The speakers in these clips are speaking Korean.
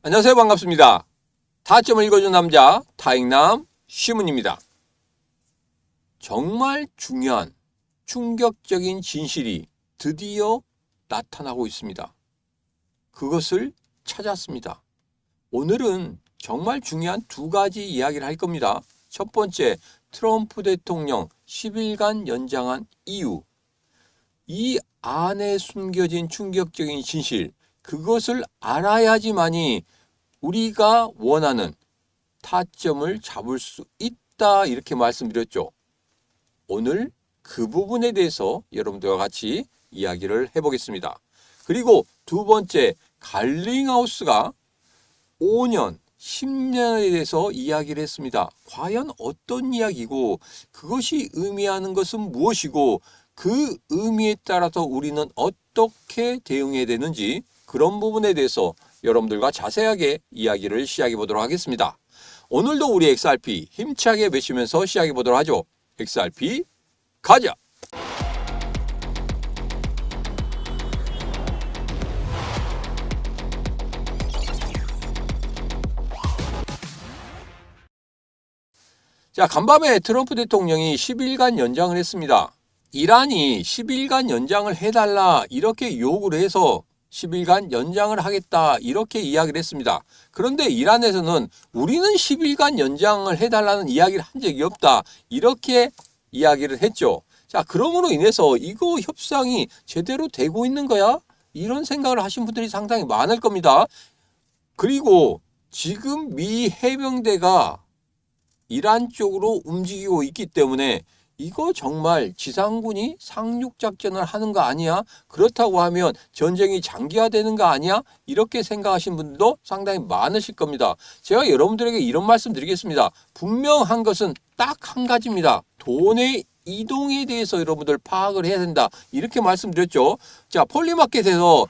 안녕하세요. 반갑습니다. 타점을 읽어준 남자 타익남 시문입니다. 정말 중요한 충격적인 진실이 드디어 나타나고 있습니다. 그것을 찾았습니다. 오늘은 정말 중요한 두 가지 이야기를 할 겁니다. 첫 번째, 트럼프 대통령 10일간 연장한 이유. 이 안에 숨겨진 충격적인 진실, 그것을 알아야지만이 우리가 원하는 타점을 잡을 수 있다, 이렇게 말씀드렸죠. 오늘 그 부분에 대해서 여러분들과 같이 이야기를 해보겠습니다. 그리고 두 번째, 갈링하우스가 5년, 10년에 대해서 이야기를 했습니다. 과연 어떤 이야기고 그것이 의미하는 것은 무엇이고 그 의미에 따라서 우리는 어떻게 대응해야 되는지, 그런 부분에 대해서 여러분들과 자세하게 이야기를 시작해 보도록 하겠습니다. 오늘도 우리 XRP 힘차게 외치면서 시작해 보도록 하죠. XRP 가자! 자, 간밤에 트럼프 대통령이 10일간 연장을 했습니다. 이란이 10일간 연장을 해달라 이렇게 요구를 해서 10일간 연장을 하겠다 이렇게 이야기를 했습니다. 그런데 이란에서는 우리는 10일간 연장을 해달라는 이야기를 한 적이 없다 이렇게 이야기를 했죠. 자, 그러므로 인해서 이거 협상이 제대로 되고 있는 거야? 이런 생각을 하신 분들이 상당히 많을 겁니다. 그리고 지금 미 해병대가 이란 쪽으로 움직이고 있기 때문에 이거 정말 지상군이 상륙작전을 하는 거 아니야? 그렇다고 하면 전쟁이 장기화되는 거 아니야? 이렇게 생각하시는 분들도 상당히 많으실 겁니다. 제가 여러분들에게 이런 말씀 드리겠습니다. 분명한 것은 딱 한 가지입니다. 돈의 이동에 대해서 여러분들 파악을 해야 된다. 이렇게 말씀드렸죠. 자, 폴리마켓에서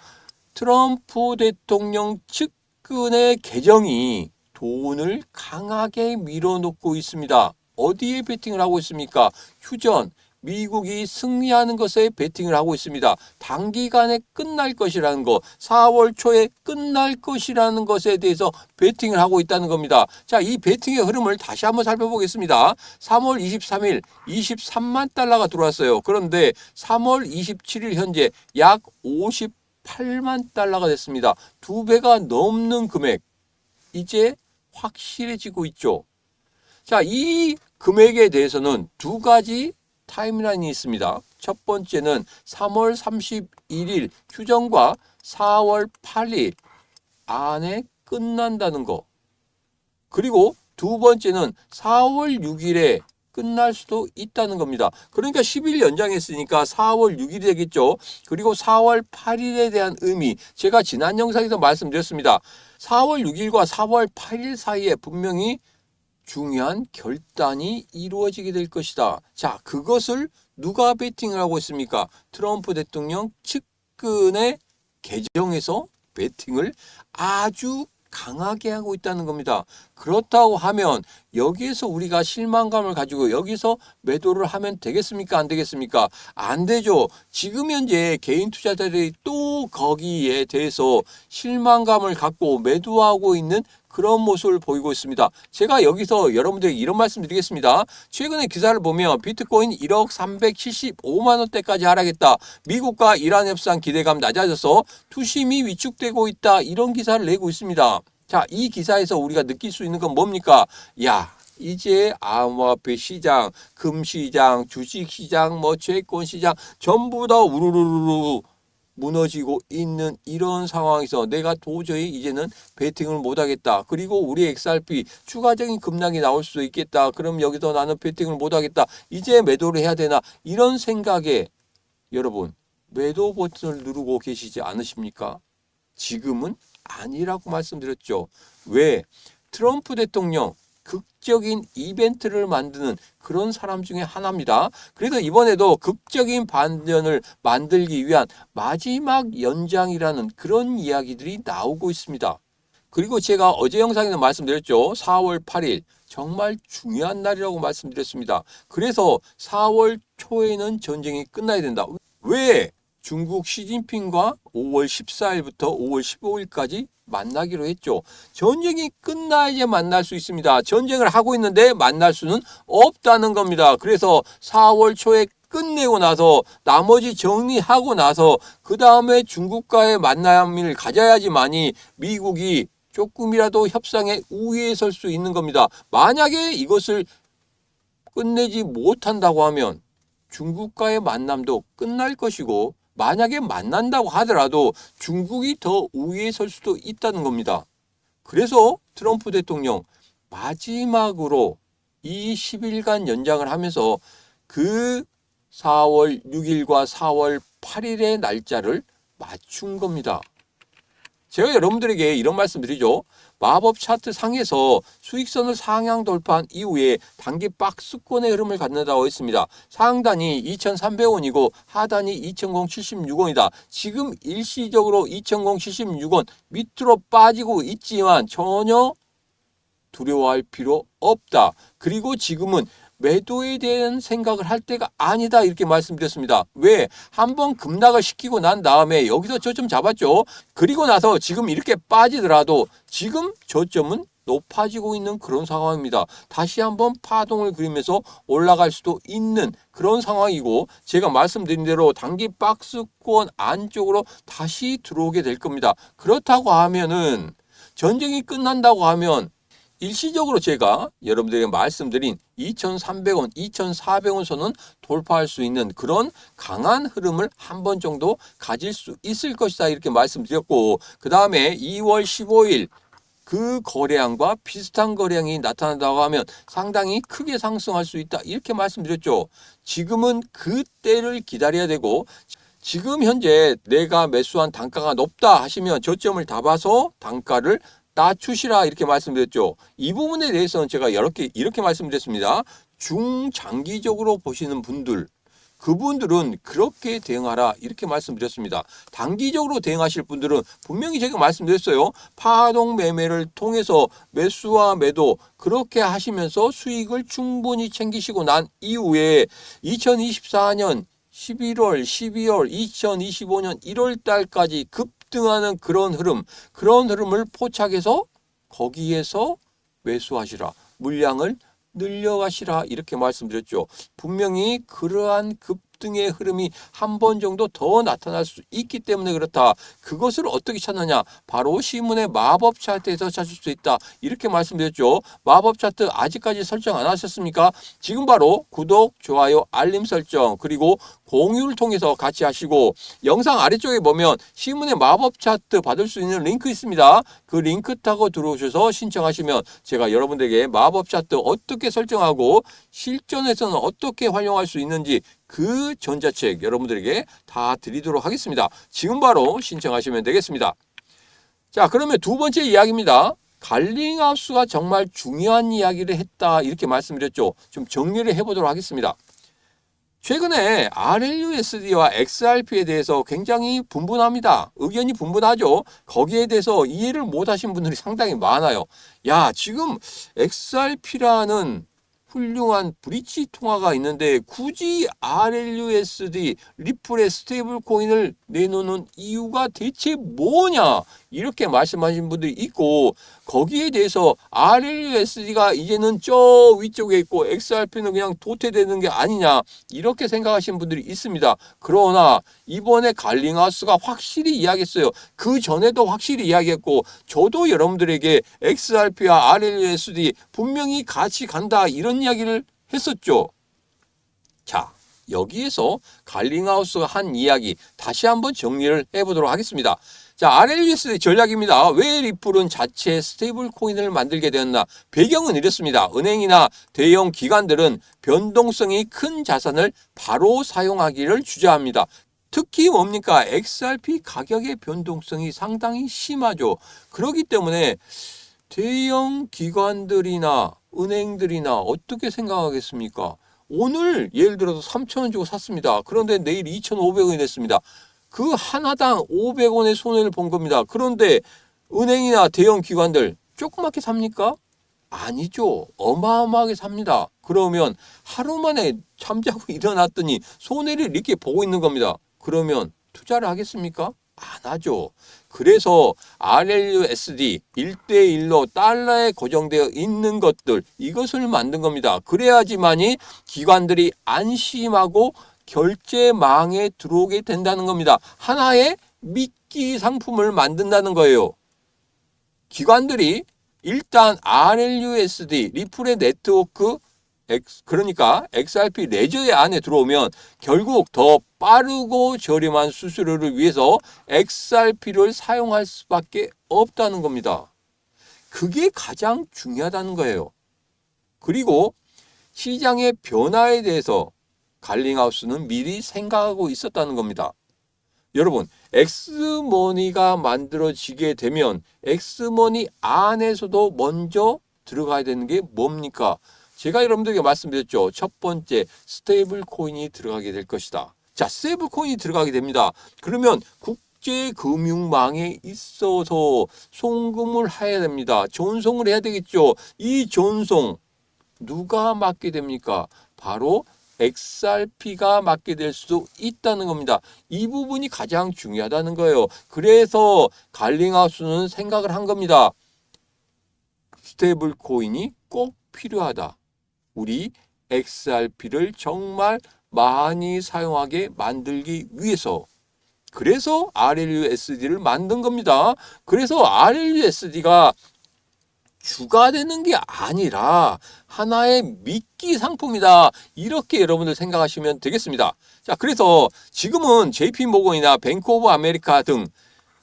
트럼프 대통령 측근의 계정이 돈을 강하게 밀어놓고 있습니다. 어디에 베팅을 하고 있습니까? 휴전, 미국이 승리하는 것에 베팅을 하고 있습니다. 단기간에 끝날 것이라는 거, 4월 초에 끝날 것이라는 것에 대해서 베팅을 하고 있다는 겁니다. 자, 이 베팅의 흐름을 다시 한번 살펴보겠습니다. 3월 23일 23만 달러가 들어왔어요. 그런데 3월 27일 현재 약 58만 달러가 됐습니다. 2배가 넘는 금액. 이제 확실해지고 있죠. 자, 이 금액에 대해서는 두 가지 타임라인이 있습니다. 첫 번째는 3월 31일 휴전과 4월 8일 안에 끝난다는 거. 그리고 두 번째는 4월 6일에 끝날 수도 있다는 겁니다. 그러니까 10일 연장했으니까 4월 6일이 되겠죠. 그리고 4월 8일에 대한 의미, 제가 지난 영상에서 말씀드렸습니다. 4월 6일과 4월 8일 사이에 분명히 중요한 결단이 이루어지게 될 것이다. 자, 그것을 누가 베팅을 하고 있습니까? 트럼프 대통령 측근의 계정에서 베팅을 아주 강하게 하고 있다는 겁니다. 그렇다고 하면 여기에서 우리가 실망감을 가지고 여기서 매도를 하면 되겠습니까? 안 되겠습니까? 안 되죠. 지금 현재 개인 투자자들이 또 거기에 대해서 실망감을 갖고 매도하고 있는 그런 모습을 보이고 있습니다. 제가 여기서 여러분들에게 이런 말씀 드리겠습니다. 최근에 기사를 보면 비트코인 1억 375만 원대까지 하락했다. 미국과 이란 협상 기대감 낮아져서 투심이 위축되고 있다. 이런 기사를 내고 있습니다. 자, 이 기사에서 우리가 느낄 수 있는 건 뭡니까? 야, 이제 암호화폐 시장, 금시장, 주식시장, 채권시장 전부 다 우르르르 무너지고 있는 이런 상황에서 내가 도저히 이제는 베팅을 못하겠다. 그리고 우리 XRP 추가적인 급락이 나올 수도 있겠다. 그럼 여기서 나는 베팅을 못하겠다. 이제 매도를 해야 되나? 이런 생각에 여러분 매도 버튼을 누르고 계시지 않으십니까? 지금은 아니라고 말씀드렸죠. 왜? 트럼프 대통령 극적인 이벤트를 만드는 그런 사람 중에 하나입니다. 그래서 이번에도 극적인 반전을 만들기 위한 마지막 연장이라는 그런 이야기들이 나오고 있습니다. 그리고 제가 어제 영상에서 말씀드렸죠. 4월 8일 정말 중요한 날이라고 말씀드렸습니다. 그래서 4월 초에는 전쟁이 끝나야 된다. 왜? 중국 시진핑과 5월 14일부터 5월 15일까지 만나기로 했죠. 전쟁이 끝나야지 만날 수 있습니다. 전쟁을 하고 있는데 만날 수는 없다는 겁니다. 그래서 4월 초에 끝내고 나서 나머지 정리하고 나서 그 다음에 중국과의 만남을 가져야지만이 미국이 조금이라도 협상의 우위에 설 수 있는 겁니다. 만약에 이것을 끝내지 못한다고 하면 중국과의 만남도 끝날 것이고, 만약에 만난다고 하더라도 중국이 더 우위에 설 수도 있다는 겁니다. 그래서 트럼프 대통령 마지막으로 이 10일간 연장을 하면서 그 4월 6일과 4월 8일의 날짜를 맞춘 겁니다. 제가 여러분들에게 이런 말씀 드리죠. 마법 차트 상에서 수익선을 상향 돌파한 이후에 단기 박스권의 흐름을 갖는다고 했습니다. 상단이 2,300원이고 하단이 2,076원이다. 지금 일시적으로 2,076원 밑으로 빠지고 있지만 전혀 두려워할 필요 없다. 그리고 지금은 매도에 대한 생각을 할 때가 아니다, 이렇게 말씀드렸습니다. 왜? 한번 급락을 시키고 난 다음에 여기서 저점 잡았죠. 그리고 나서 지금 이렇게 빠지더라도 지금 저점은 높아지고 있는 그런 상황입니다. 다시 한번 파동을 그리면서 올라갈 수도 있는 그런 상황이고, 제가 말씀드린 대로 단기 박스권 안쪽으로 다시 들어오게 될 겁니다. 그렇다고 하면은 전쟁이 끝난다고 하면 일시적으로 제가 여러분들에게 말씀드린 2,300원, 2,400원 선은 돌파할 수 있는 그런 강한 흐름을 한 번 정도 가질 수 있을 것이다, 이렇게 말씀드렸고, 그 다음에 2월 15일 그 거래량과 비슷한 거래량이 나타난다고 하면 상당히 크게 상승할 수 있다, 이렇게 말씀드렸죠. 지금은 그때를 기다려야 되고, 지금 현재 내가 매수한 단가가 높다 하시면 저점을 다 봐서 단가를 낮추시라, 이렇게 말씀드렸죠. 이 부분에 대해서는 제가 이렇게 말씀드렸습니다. 중장기적으로 보시는 분들, 그분들은 그렇게 대응하라, 이렇게 말씀드렸습니다. 단기적으로 대응하실 분들은 분명히 제가 말씀드렸어요. 파동 매매를 통해서 매수와 매도 그렇게 하시면서 수익을 충분히 챙기시고 난 이후에 2024년 11월, 12월, 2025년 1월 달까지 급등하는 그런 흐름을 포착해서 거기에서 매수하시라, 물량을 늘려가시라, 이렇게 말씀드렸죠. 분명히 그러한 급등의 흐름이 한 번 정도 더 나타날 수 있기 때문에 그렇다. 그것을 어떻게 찾느냐? 바로 시문의 마법 차트에서 찾을 수 있다, 이렇게 말씀드렸죠. 마법 차트 아직까지 설정 안 하셨습니까? 지금 바로 구독, 좋아요, 알림 설정, 그리고 공유를 통해서 같이 하시고, 영상 아래쪽에 보면 시문의 마법 차트 받을 수 있는 링크 있습니다. 그 링크 타고 들어오셔서 신청하시면 제가 여러분들에게 마법 차트 어떻게 설정하고 실전에서는 어떻게 활용할 수 있는지 그 전자책 여러분들에게 다 드리도록 하겠습니다. 지금 바로 신청하시면 되겠습니다. 자, 그러면 두 번째 이야기입니다. 갈링하우스가 정말 중요한 이야기를 했다, 이렇게 말씀드렸죠. 좀 정리를 해보도록 하겠습니다. 최근에 RLUSD와 XRP에 대해서 굉장히 분분합니다. 의견이 분분하죠. 거기에 대해서 이해를 못하신 분들이 상당히 많아요. 야, 지금 XRP라는 훌륭한 브릿지 통화가 있는데 굳이 RLUSD, 리플의 스테이블 코인을 내놓는 이유가 대체 뭐냐, 이렇게 말씀하신 분들이 있고, 거기에 대해서 RLUSD가 이제는 저 위쪽에 있고 XRP는 그냥 도태되는 게 아니냐, 이렇게 생각하시는 분들이 있습니다. 그러나 이번에 갈링하우스가 확실히 이야기했어요. 그 전에도 확실히 이야기했고, 저도 여러분들에게 XRP와 RLUSD 분명히 같이 간다, 이런 이야기를 했었죠. 자, 여기에서 갈링하우스가 한 이야기 다시 한번 정리를 해보도록 하겠습니다. 자, RLUSD 전략입니다. 왜 리플은 자체 스테이블 코인을 만들게 되었나? 배경은 이렇습니다. 은행이나 대형 기관들은 변동성이 큰 자산을 바로 사용하기를 주저합니다. 특히 뭡니까? XRP 가격의 변동성이 상당히 심하죠. 그렇기 때문에 대형 기관들이나 은행들이나 어떻게 생각하겠습니까? 오늘 예를 들어서 3,000원 주고 샀습니다. 그런데 내일 2,500원이 됐습니다. 그 하나당 500원의 손해를 본 겁니다. 그런데 은행이나 대형 기관들 조그맣게 삽니까? 아니죠. 어마어마하게 삽니다. 그러면 하루 만에 잠자고 일어났더니 손해를 이렇게 보고 있는 겁니다. 그러면 투자를 하겠습니까? 안 하죠. 그래서 RLUSD 1대1로 달러에 고정되어 있는 것들, 이것을 만든 겁니다. 그래야지만이 기관들이 안심하고 결제망에 들어오게 된다는 겁니다. 하나의 미끼 상품을 만든다는 거예요. 기관들이 일단 RLUSD, 리플의 네트워크, 그러니까 XRP 레저의 안에 들어오면 결국 더 빠르고 저렴한 수수료를 위해서 XRP를 사용할 수밖에 없다는 겁니다. 그게 가장 중요하다는 거예요. 그리고 시장의 변화에 대해서 갈링하우스는 미리 생각하고 있었다는 겁니다. 여러분, 엑스머니가 만들어지게 되면 엑스머니 안에서도 먼저 들어가야 되는 게 뭡니까? 제가 여러분들에게 말씀드렸죠. 첫 번째, 스테이블 코인이 들어가게 될 것이다. 자, 스테이블 코인이 들어가게 됩니다. 그러면 국제금융망에 있어서 송금을 해야 됩니다. 전송을 해야 되겠죠. 이 전송 누가 맡게 됩니까? 바로 XRP가 맡게 될 수도 있다는 겁니다. 이 부분이 가장 중요하다는 거예요. 그래서 갈링하우스는 생각을 한 겁니다. 스테이블 코인이 꼭 필요하다. 우리 XRP를 정말 많이 사용하게 만들기 위해서. 그래서 RLUSD를 만든 겁니다. 그래서 RLUSD가 주가 되는 게 아니라 하나의 미끼 상품이다. 이렇게 여러분들 생각하시면 되겠습니다. 자, 그래서 지금은 JP모건이나 뱅크 오브 아메리카 등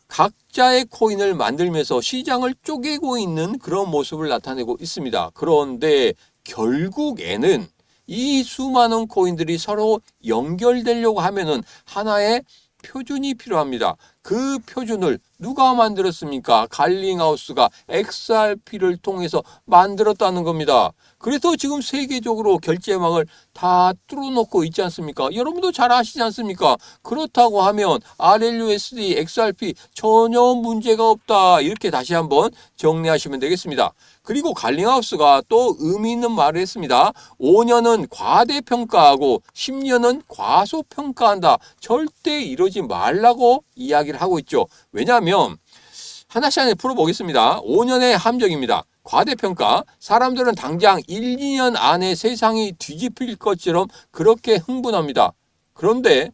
각자의 코인을 만들면서 시장을 쪼개고 있는 그런 모습을 나타내고 있습니다. 그런데 결국에는 이 수많은 코인들이 서로 연결되려고 하면은 하나의 표준이 필요합니다. 그 표준을 누가 만들었습니까? 갈링하우스가 XRP를 통해서 만들었다는 겁니다. 그래서 지금 세계적으로 결제망을 다 뚫어놓고 있지 않습니까? 여러분도 잘 아시지 않습니까? 그렇다고 하면 RLUSD, XRP 전혀 문제가 없다. 이렇게 다시 한번 정리하시면 되겠습니다. 그리고 갈링하우스가 또 의미 있는 말을 했습니다. 5년은 과대평가하고 10년은 과소평가한다. 절대 이러지 말라고 이야기를 하고 있죠. 왜냐하면 하나씩 하나 풀어보겠습니다. 5년의 함정입니다. 과대평가. 사람들은 당장 1, 2년 안에 세상이 뒤집힐 것처럼 그렇게 흥분합니다. 그런데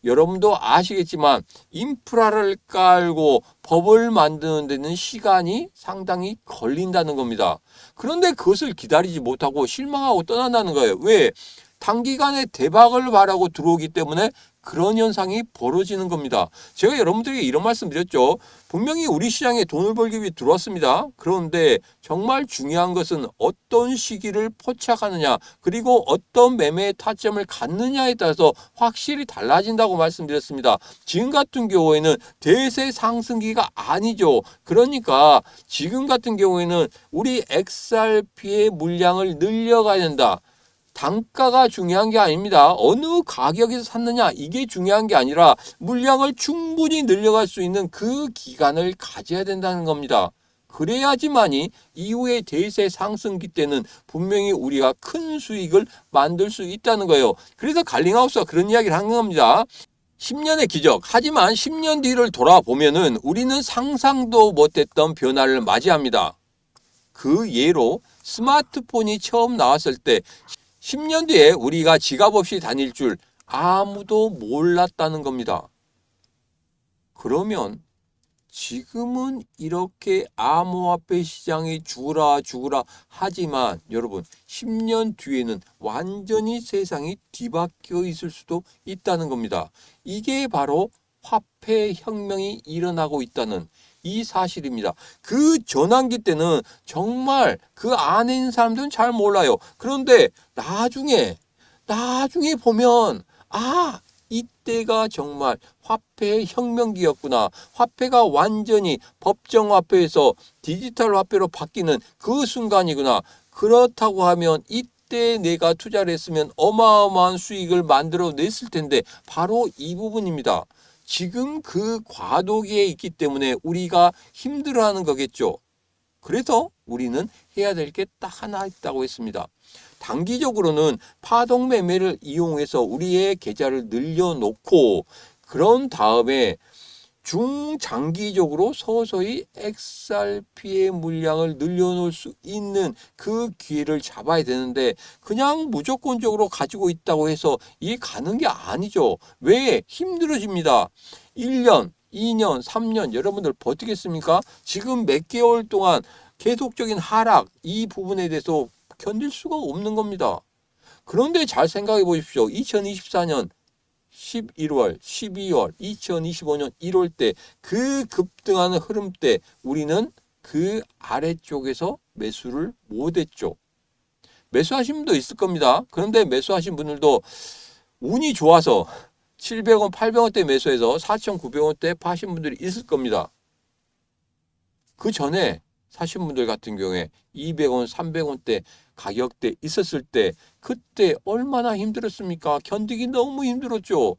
여러분도 아시겠지만 인프라를 깔고 법을 만드는 데는 시간이 상당히 걸린다는 겁니다. 그런데 그것을 기다리지 못하고 실망하고 떠난다는 거예요. 왜? 단기간에 대박을 바라고 들어오기 때문에 그런 현상이 벌어지는 겁니다. 제가 여러분들에게 이런 말씀 드렸죠. 분명히 우리 시장에 돈을 벌기 위해 들어왔습니다. 그런데 정말 중요한 것은 어떤 시기를 포착하느냐, 그리고 어떤 매매의 타점을 갖느냐에 따라서 확실히 달라진다고 말씀드렸습니다. 지금 같은 경우에는 대세 상승기가 아니죠. 그러니까 지금 같은 경우에는 우리 XRP의 물량을 늘려가야 된다. 단가가 중요한 게 아닙니다. 어느 가격에서 샀느냐, 이게 중요한 게 아니라 물량을 충분히 늘려갈 수 있는 그 기간을 가져야 된다는 겁니다. 그래야지만이 이후에 대세 상승기 때는 분명히 우리가 큰 수익을 만들 수 있다는 거예요. 그래서 갈링하우스가 그런 이야기를 한 겁니다. 10년의 기적. 하지만 10년 뒤를 돌아보면은 우리는 상상도 못했던 변화를 맞이합니다. 그 예로 스마트폰이 처음 나왔을 때 10년 뒤에 우리가 지갑 없이 다닐 줄 아무도 몰랐다는 겁니다. 그러면 지금은 이렇게 암호화폐 시장이 죽으라 하지만 여러분 10년 뒤에는 완전히 세상이 뒤바뀌어 있을 수도 있다는 겁니다. 이게 바로 화폐 혁명이 일어나고 있다는 이 사실입니다. 그 전환기 때는 정말 그 안에 있는 사람들은 잘 몰라요. 그런데 나중에 보면 이때가 정말 화폐의 혁명기였구나. 화폐가 완전히 법정 화폐에서 디지털 화폐로 바뀌는 그 순간이구나. 그렇다고 하면 이때 내가 투자를 했으면 어마어마한 수익을 만들어냈을 텐데 바로 이 부분입니다. 지금 그 과도기에 있기 때문에 우리가 힘들어하는 거겠죠. 그래서 우리는 해야 될 게 딱 하나 있다고 했습니다. 단기적으로는 파동 매매를 이용해서 우리의 계좌를 늘려놓고 그런 다음에 중장기적으로 서서히 XRP의 물량을 늘려놓을 수 있는 그 기회를 잡아야 되는데 그냥 무조건적으로 가지고 있다고 해서 이게 가는 게 아니죠. 왜? 힘들어집니다. 1년, 2년, 3년 여러분들 버티겠습니까? 지금 몇 개월 동안 계속적인 하락 이 부분에 대해서 견딜 수가 없는 겁니다. 그런데 잘 생각해 보십시오. 2024년 11월, 12월, 2025년 1월 때 그 급등하는 흐름 때 우리는 그 아래쪽에서 매수를 못했죠. 매수하신 분도 있을 겁니다. 그런데 매수하신 분들도 운이 좋아서 700원, 800원대 매수해서 4,900원대 파신 분들이 있을 겁니다. 그 전에 사신 분들 같은 경우에 200원, 300원대 가격대 있었을 때 그때 얼마나 힘들었습니까? 견디기 너무 힘들었죠.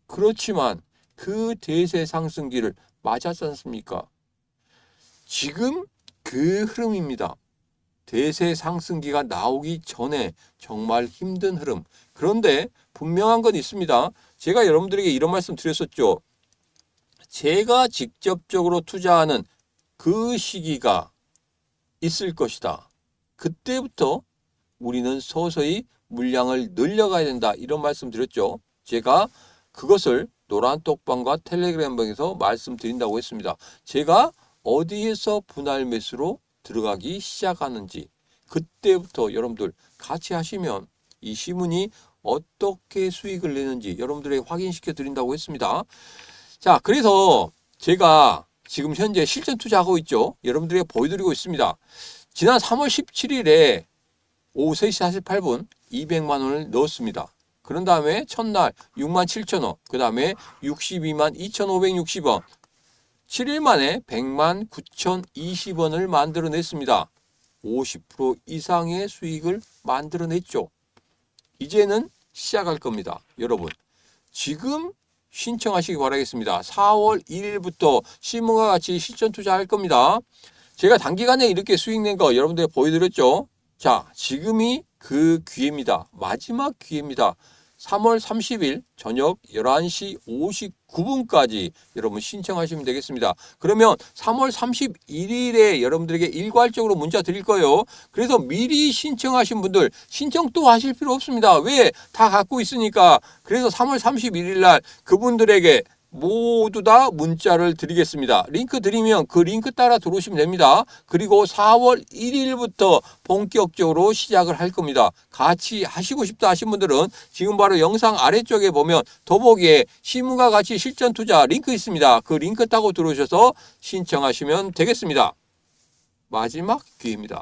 그렇지만 그 대세 상승기를 맞았지 않습니까? 지금 그 흐름입니다. 대세 상승기가 나오기 전에 정말 힘든 흐름. 그런데 분명한 건 있습니다. 제가 여러분들에게 이런 말씀 드렸었죠. 제가 직접적으로 투자하는 그 시기가 있을 것이다. 그때부터 우리는 서서히 물량을 늘려가야 된다. 이런 말씀 드렸죠. 제가 그것을 노란톡방과 텔레그램방에서 말씀드린다고 했습니다. 제가 어디에서 분할 매수로 들어가기 시작하는지 그때부터 여러분들 같이 하시면 이 시문이 어떻게 수익을 내는지 여러분들에게 확인시켜 드린다고 했습니다. 자, 그래서 제가 지금 현재 실전 투자하고 있죠. 여러분들에게 보여드리고 있습니다. 지난 3월 17일에 오후 3시 48분 200만 원을 넣었습니다. 그런 다음에 첫날 6만 7천 원, 그 다음에 62만 2,560원, 7일 만에 100만 9,020원을 만들어냈습니다. 50% 이상의 수익을 만들어냈죠. 이제는 시작할 겁니다. 여러분, 지금 신청하시기 바라겠습니다. 4월 1일부터 시문과 같이 실전 투자할 겁니다. 제가 단기간에 이렇게 수익 낸 거 여러분들 보여드렸죠. 자, 지금이 그 기회입니다. 마지막 기회입니다. 3월 30일 저녁 11시 59분까지 여러분 신청하시면 되겠습니다. 그러면 3월 31일에 여러분들에게 일괄적으로 문자 드릴 거예요. 그래서 미리 신청하신 분들 신청 또 하실 필요 없습니다. 왜? 다 갖고 있으니까. 그래서 3월 31일 날 그분들에게 모두 다 문자를 드리겠습니다. 링크 드리면 그 링크 따라 들어오시면 됩니다. 그리고 4월 1일부터 본격적으로 시작을 할 겁니다. 같이 하시고 싶다 하신 분들은 지금 바로 영상 아래쪽에 보면 더보기에 시문과 같이 실전 투자 링크 있습니다. 그 링크 타고 들어오셔서 신청하시면 되겠습니다. 마지막 기회입니다.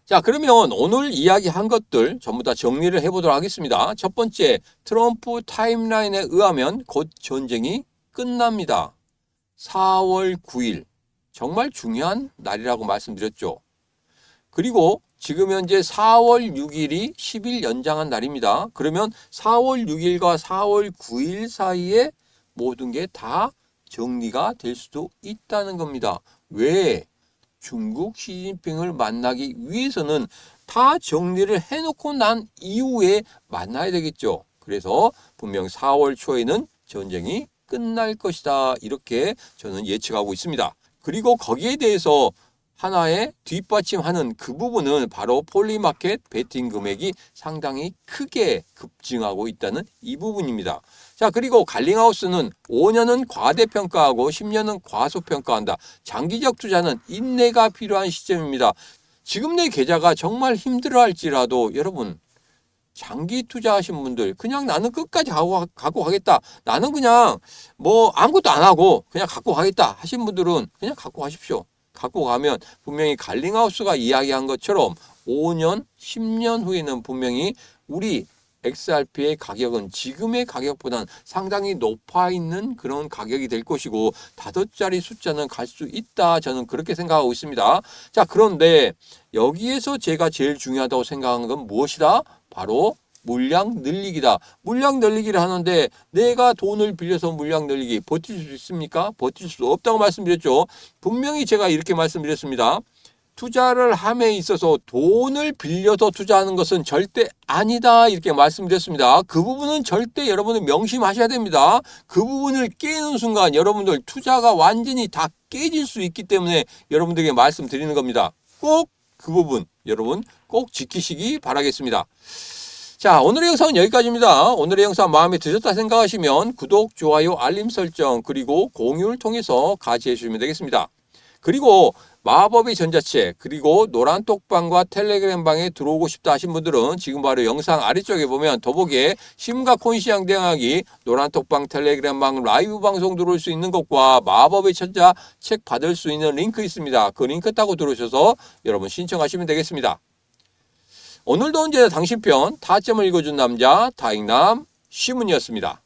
자, 그러면 오늘 이야기한 것들 전부 다 정리를 해보도록 하겠습니다. 첫 번째, 트럼프 타임라인에 의하면 곧 전쟁이 끝납니다. 4월 9일, 정말 중요한 날이라고 말씀드렸죠. 그리고 지금 현재 4월 6일이 10일 연장한 날입니다. 그러면 4월 6일과 4월 9일 사이에 모든 게 다 정리가 될 수도 있다는 겁니다. 왜? 중국 시진핑을 만나기 위해서는 다 정리를 해놓고 난 이후에 만나야 되겠죠. 그래서 분명 4월 초에는 전쟁이 끝날 것이다. 이렇게 저는 예측하고 있습니다. 그리고 거기에 대해서 하나의 뒷받침하는 그 부분은 바로 폴리마켓 베팅 금액이 상당히 크게 급증하고 있다는 이 부분입니다. 자, 그리고 갈링하우스는 5년은 과대평가하고 10년은 과소평가한다. 장기적 투자는 인내가 필요한 시점입니다. 지금 내 계좌가 정말 힘들어할지라도 여러분 장기 투자하신 분들 그냥 나는 끝까지 갖고 가겠다. 나는 그냥 뭐 아무것도 안 하고 그냥 갖고 가겠다 하신 분들은 그냥 갖고 가십시오. 갖고 가면 분명히 갈링하우스가 이야기한 것처럼 5년, 10년 후에는 분명히 우리 XRP의 가격은 지금의 가격보다는 상당히 높아 있는 그런 가격이 될 것이고 5자리 숫자는 갈 수 있다. 저는 그렇게 생각하고 있습니다. 자, 그런데 여기에서 제가 제일 중요하다고 생각하는 건 무엇이다? 바로 물량 늘리기다. 물량 늘리기를 하는데 내가 돈을 빌려서 물량 늘리기 버틸 수 있습니까? 버틸 수 없다고 말씀드렸죠. 분명히 제가 이렇게 말씀드렸습니다. 투자를 함에 있어서 돈을 빌려서 투자하는 것은 절대 아니다 이렇게 말씀드렸습니다. 그 부분은 절대 여러분은 명심하셔야 됩니다. 그 부분을 깨는 순간 여러분들 투자가 완전히 다 깨질 수 있기 때문에 여러분들에게 말씀드리는 겁니다. 꼭 그 부분 여러분 꼭 지키시기 바라겠습니다. 자, 오늘의 영상은 여기까지입니다. 오늘의 영상 마음에 드셨다 생각하시면 구독, 좋아요, 알림 설정 그리고 공유를 통해서 같이 해주시면 되겠습니다. 그리고 마법의 전자책 그리고 노란 톡방과 텔레그램 방에 들어오고 싶다 하신 분들은 지금 바로 영상 아래쪽에 보면 더보기에 심과 콘시향 대항하기 노란 톡방 텔레그램 방 라이브 방송 들어올 수 있는 것과 마법의 전자책 받을 수 있는 링크 있습니다. 그 링크 타고 들어오셔서 여러분 신청하시면 되겠습니다. 오늘도 언제나 당신 편 타점을 읽어준 남자 다익남 시문이었습니다.